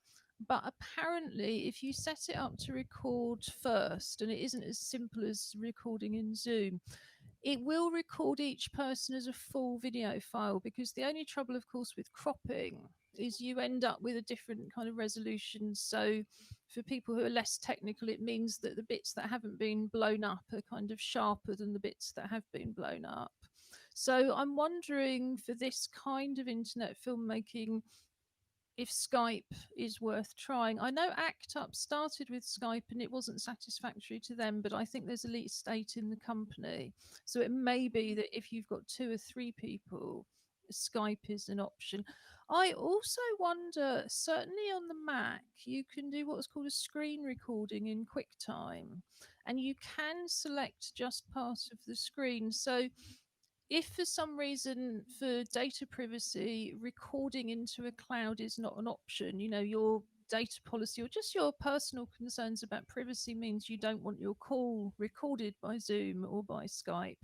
But apparently, if you set it up to record first, and it isn't as simple as recording in Zoom, it will record each person as a full video file, because the only trouble, of course, with cropping is you end up with a different kind of resolution. So for people who are less technical, it means that the bits that haven't been blown up are kind of sharper than the bits that have been blown up. So I'm wondering, for this kind of internet filmmaking, if Skype is worth trying. I know ACT UP started with Skype and it wasn't satisfactory to them, but I think there's at least 8 in the company. So it may be that if you've got 2 or 3 people, Skype is an option. I also wonder, certainly on the Mac, you can do what's called a screen recording in QuickTime, and you can select just part of the screen. So if for some reason, for data privacy, recording into a cloud is not an option, your data policy or just your personal concerns about privacy means you don't want your call recorded by Zoom or by Skype,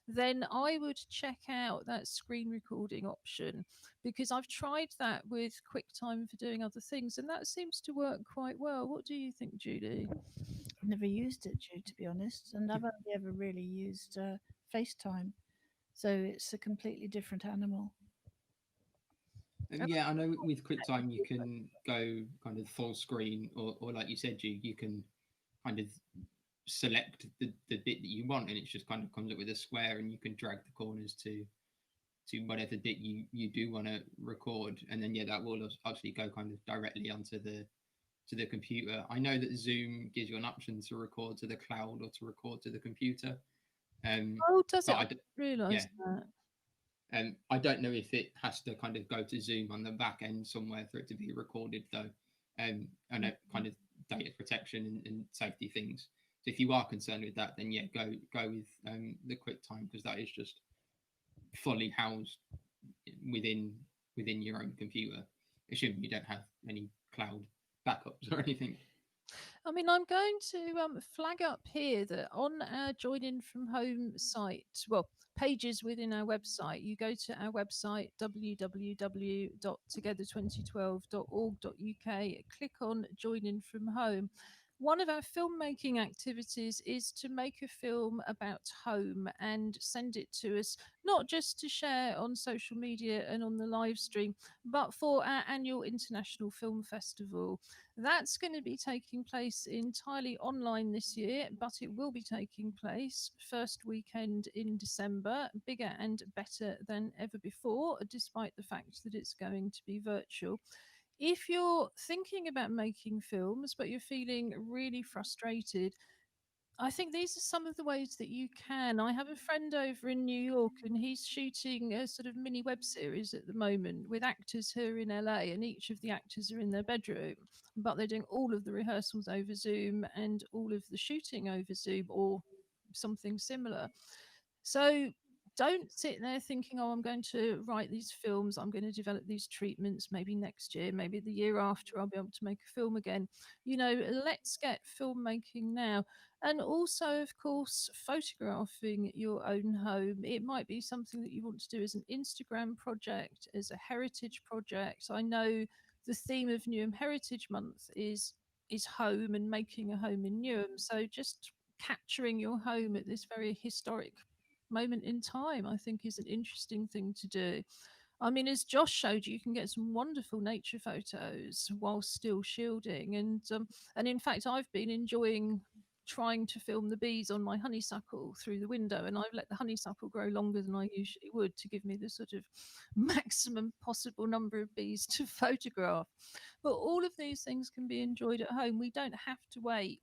then I would check out that screen recording option, because I've tried that with QuickTime for doing other things and that seems to work quite well. What do you think, Julie? I've never used it, Jude, to be honest, and I've only ever really used FaceTime. So it's a completely different animal. Yeah, I know with QuickTime you can go kind of full screen, or like you said, you can kind of select the bit that you want, and it just kind of comes up with a square, and you can drag the corners to whatever bit you do want to record, and then that will actually go kind of directly onto the computer. I know that Zoom gives you an option to record to the cloud or to record to the computer. Does it? I didn't realise that. I don't know if it has to kind of go to Zoom on the back end somewhere for it to be recorded, though. I know kind of data protection and safety things. So if you are concerned with that, then go with the QuickTime, because that is just fully housed within your own computer, assuming you don't have any cloud backups or anything. I mean, I'm going to flag up here that on our Join In From Home site, pages within our website, you go to our website, www.together2012.org.uk, click on Join In From Home. One of our filmmaking activities is to make a film about home and send it to us, not just to share on social media and on the live stream, but for our annual International Film Festival. That's going to be taking place entirely online this year, but it will be taking place first weekend in December, bigger and better than ever before, despite the fact that it's going to be virtual. If you're thinking about making films, but you're feeling really frustrated, I think these are some of the ways that you can. I have a friend over in New York and he's shooting a sort of mini web series at the moment with actors who are in LA, and each of the actors are in their bedroom, but they're doing all of the rehearsals over Zoom and all of the shooting over Zoom or something similar. So don't sit there thinking, oh, I'm going to write these films, I'm going to develop these treatments, maybe next year, maybe the year after I'll be able to make a film again. Let's get filmmaking now. And also, of course, photographing your own home. It might be something that you want to do as an Instagram project, as a heritage project. I know the theme of Newham Heritage Month is home and making a home in Newham. So just capturing your home at this very historic moment in time, I think, is an interesting thing to do. I mean, as Josh showed you can get some wonderful nature photos while still shielding, and in fact, I've been enjoying trying to film the bees on my honeysuckle through the window, and I've let the honeysuckle grow longer than I usually would to give me the sort of maximum possible number of bees to photograph. But all of these things can be enjoyed at home. We don't have to wait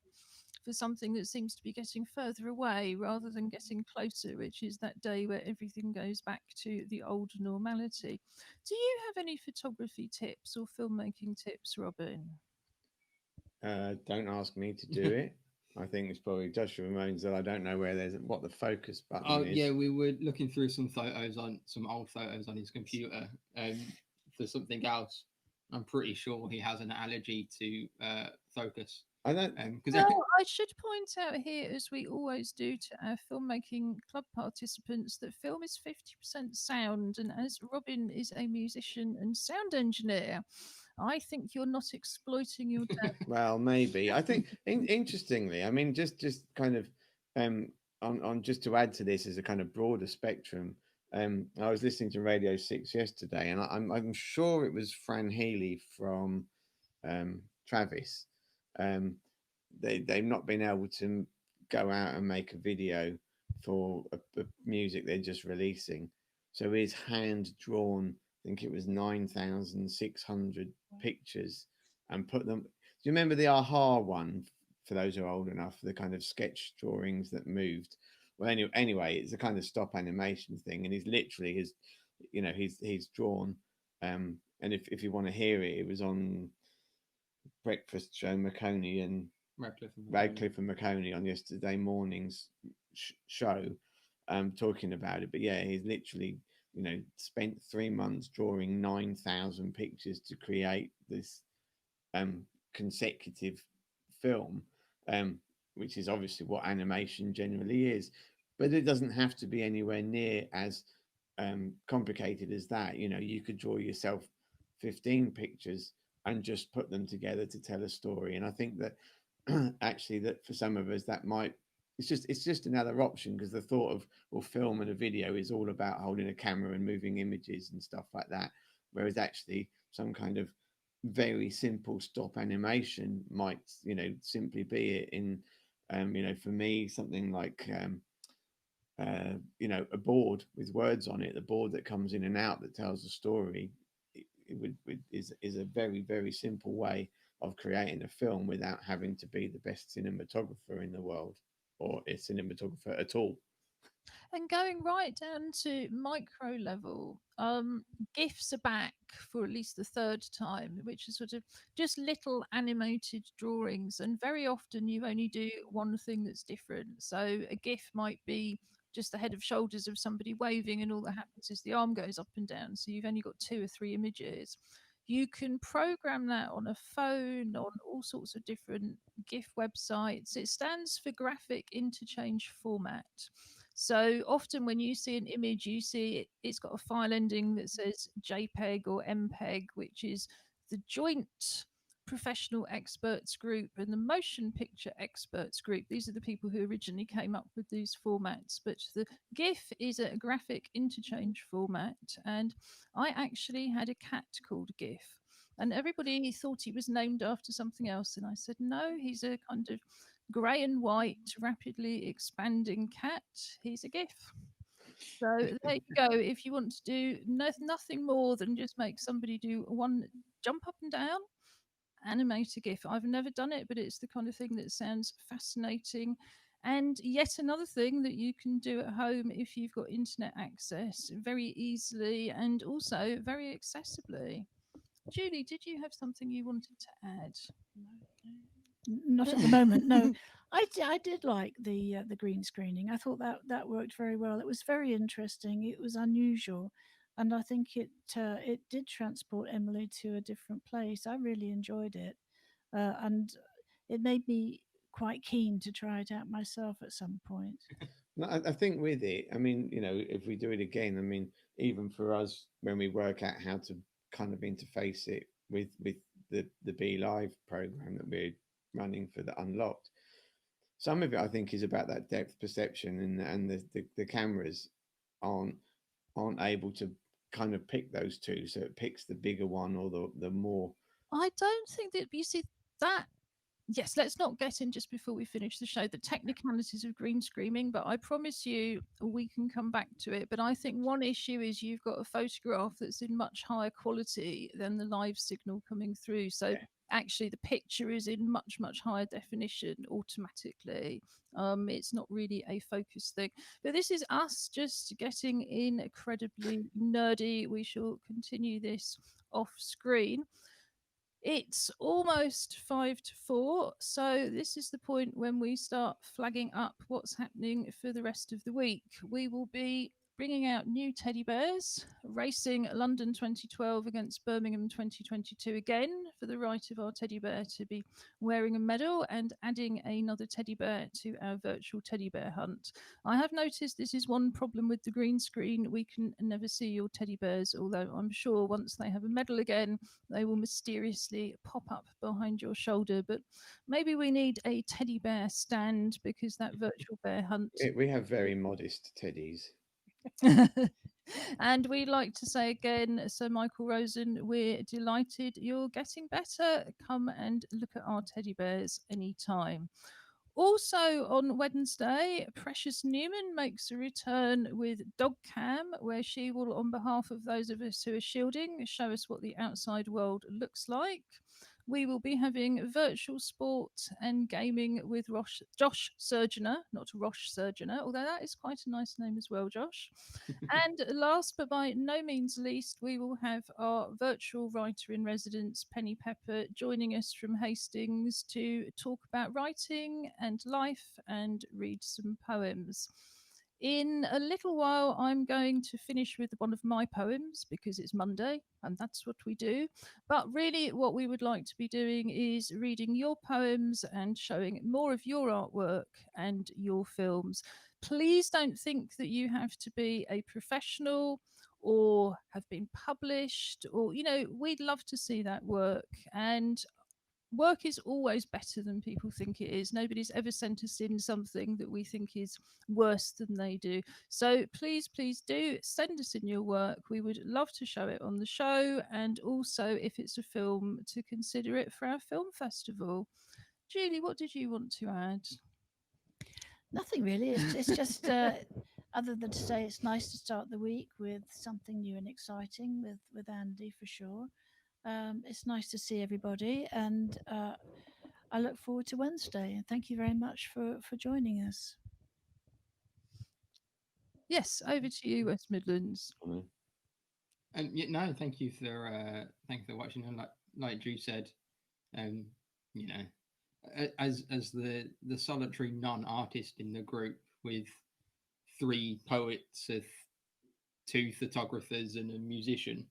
for something that seems to be getting further away rather than getting closer, which is that day where everything goes back to the old normality. Do you have any photography tips or filmmaking tips, Robin? Don't ask me to do it. I think it's probably Joshua Ramones that I don't know where there's what the focus button Oh is. yeah, we were looking through some photos on some old photos on his computer for something else. I'm pretty sure he has an allergy to focus. I don't. Because Well, I should point out here, as we always do to our filmmaking club participants, that film is 50% sound. And as Robin is a musician and sound engineer, I think you're not exploiting your talent. Well, maybe. I think interestingly, I mean, just kind of on just to add to this as a kind of broader spectrum. I was listening to Radio Six yesterday, and I'm sure it was Fran Healy from Travis. Um, they've not been able to go out and make a video for a music they're just releasing. So his hand drawn, I think it was 9,600 pictures, and put them. Do you remember the Aha one? For those who are old enough, the kind of sketch drawings that moved. Well, anyway, it's a kind of stop animation thing, and he's literally he's drawn. And if you want to hear it, it was on breakfast show McConey and Radcliffe and McConey on yesterday morning's show, talking about it. But yeah, he's literally spent 3 months drawing 9,000 pictures to create this consecutive film, which is obviously what animation generally is. But it doesn't have to be anywhere near as complicated as that. You could draw yourself 15 pictures and just put them together to tell a story. And I think that actually that for some of us that might it's just another option, because the thought of film and a video is all about holding a camera and moving images and stuff like that, whereas actually some kind of very simple stop animation might simply be it in for me something like a board with words on it, the board that comes in and out that tells a story. Is a very, very simple way of creating a film without having to be the best cinematographer in the world or a cinematographer at all. And going right down to micro level, GIFs are back for at least the third time, which is sort of just little animated drawings. And very often you only do one thing that's different. So a GIF might be just the head of shoulders of somebody waving, and all that happens is the arm goes up and down. So you've only got 2 or 3 images. You can program that on a phone, on all sorts of different GIF websites. It stands for Graphic Interchange Format. So often when you see an image, you see it's got a file ending that says JPEG or MPEG, which is the Joint Professional Experts Group and the Motion Picture Experts Group. These are the people who originally came up with these formats. But the GIF is a graphic interchange format. And I actually had a cat called GIF. And everybody thought he was named after something else. And I said, no, he's a kind of grey and white, rapidly expanding cat. He's a GIF. So there you go. If you want to do nothing more than just make somebody do one jump up and down, animate a GIF. I've never done it, but it's the kind of thing that sounds fascinating. And yet another thing that you can do at home if you've got internet access very easily and also very accessibly. Julie, did you have something you wanted to add? Not at the moment, no. I did like the green screening. I thought that worked very well. It was very interesting. It was unusual, and I think it did transport Emily to a different place. I really enjoyed it, and it made me quite keen to try it out myself at some point. No, I think with it, I mean, if we do it again, I mean, even for us, when we work out how to kind of interface it with the Be Live program that we're running for the Unlocked, some of it I think is about that depth perception, and the cameras aren't able to kind of pick those two, so it picks the bigger one or the more. I don't think that you see that. Yes, let's not get in just before we finish the show the technicalities of green screening, but I promise you we can come back to it. But I think one issue is you've got a photograph that's in much higher quality than the live signal coming through. So actually the picture is in much, much higher definition automatically. It's not really a focus thing. But this is us just getting incredibly nerdy. We shall continue this off screen. It's almost 5 to 4, so this is the point when we start flagging up what's happening for the rest of the week. We will be bringing out new teddy bears, racing London 2012 against Birmingham 2022 again for the right of our teddy bear to be wearing a medal, and adding another teddy bear to our virtual teddy bear hunt. I have noticed this is one problem with the green screen. We can never see your teddy bears, although I'm sure once they have a medal again, they will mysteriously pop up behind your shoulder. But maybe we need a teddy bear stand, because that virtual bear hunt. We have very modest teddies. And we'd like to say again, Sir Michael Rosen, we're delighted you're getting better. Come and look at our teddy bears anytime. Also on Wednesday, Precious Newman makes a return with Dog Cam, where she will, on behalf of those of us who are shielding, show us what the outside world looks like. We will be having virtual sport and gaming with Josh Surgeonator, not Rosh Surgeonator, although that is quite a nice name as well, Josh. And last but by no means least, we will have our virtual writer in residence, Penny Pepper, joining us from Hastings to talk about writing and life and read some poems. In a little while, I'm going to finish with one of my poems because it's Monday and that's what we do. But really, what we would like to be doing is reading your poems and showing more of your artwork and your films. Please don't think that you have to be a professional or have been published, or, we'd love to see that work. And work is always better than people think it is. Nobody's ever sent us in something that we think is worse than they do. So please, please do send us in your work. We would love to show it on the show, and also, if it's a film, to consider it for our film festival. Julie, what did you want to add? Nothing really. It's just other than to say it's nice to start the week with something new and exciting with Andy for sure. It's nice to see everybody, and I look forward to Wednesday. And thank you very much for joining us. Yes, over to you, West Midlands. No, thank you for watching. And like Drew said, you know, as the solitary non-artist in the group, with 3 poets, 2 photographers, and a musician,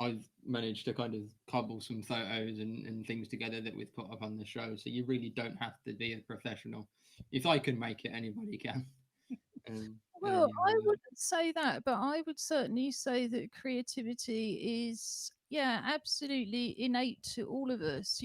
I've managed to kind of cobble some photos and things together that we've put up on the show. So you really don't have to be a professional. If I can make it, anybody can. Well, I wouldn't say that, but I would certainly say that creativity is, absolutely innate to all of us.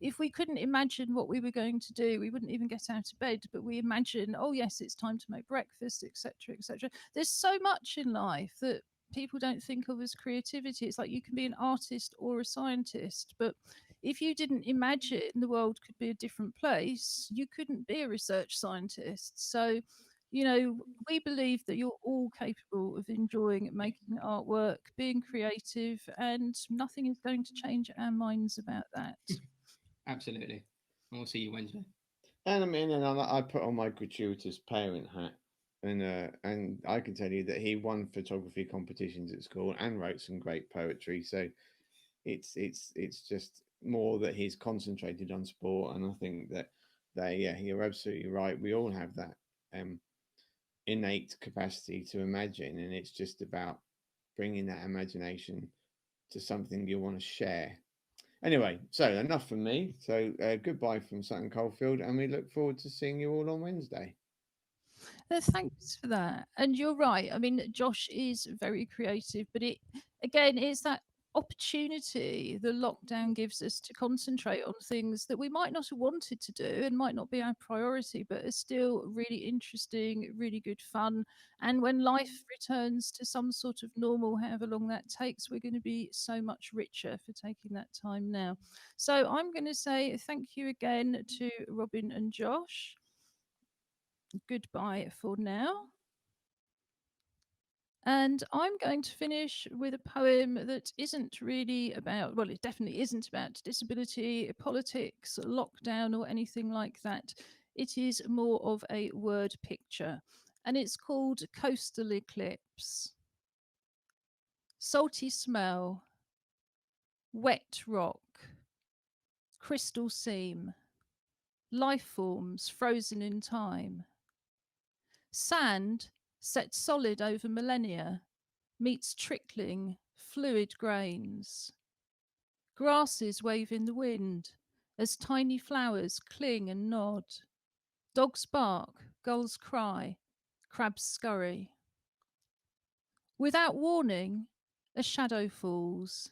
If we couldn't imagine what we were going to do, we wouldn't even get out of bed. But we imagine, oh yes, it's time to make breakfast, etc., etc. There's so much in life that people don't think of as creativity. It's like you can be an artist or a scientist, but if you didn't imagine the world could be a different place, you couldn't be a research scientist. So, we believe that you're all capable of enjoying making artwork, being creative, and nothing is going to change our minds about that. Absolutely. We'll see you Wednesday. And I mean, and I put on my gratuitous parent hat, and I can tell you that he won photography competitions at school and wrote some great poetry. So it's just more that he's concentrated on sport, and I think that you're absolutely right. We all have that innate capacity to imagine, and it's just about bringing that imagination to something you want to share. Anyway, so enough from me. So goodbye from Sutton Coldfield, and we look forward to seeing you all on Wednesday. Thanks for that. And you're right. I mean, Josh is very creative, but it's that opportunity the lockdown gives us to concentrate on things that we might not have wanted to do and might not be our priority, but are still really interesting, really good fun. And when life returns to some sort of normal, however long that takes, we're going to be so much richer for taking that time now. So I'm going to say thank you again to Robin and Josh. Goodbye for now. And I'm going to finish with a poem that isn't really about, well, it definitely isn't about disability, politics, lockdown, or anything like that. It is more of a word picture, and it's called Coastal Eclipse. Salty smell, wet rock, crystal seam, life forms frozen in time. Sand set solid over millennia meets trickling, fluid grains. Grasses wave in the wind as tiny flowers cling and nod. Dogs bark, gulls cry, crabs scurry. Without warning, a shadow falls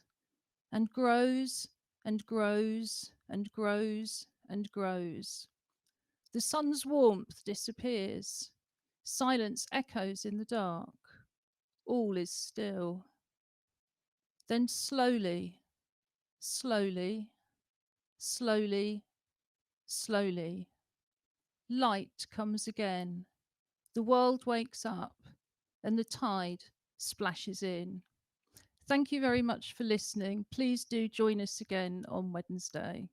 and grows and grows and grows and grows. The sun's warmth disappears. Silence echoes in the dark. All is still. Then slowly, slowly, slowly, slowly, light comes again. The world wakes up and the tide splashes in. Thank you very much for listening. Please do join us again on Wednesday.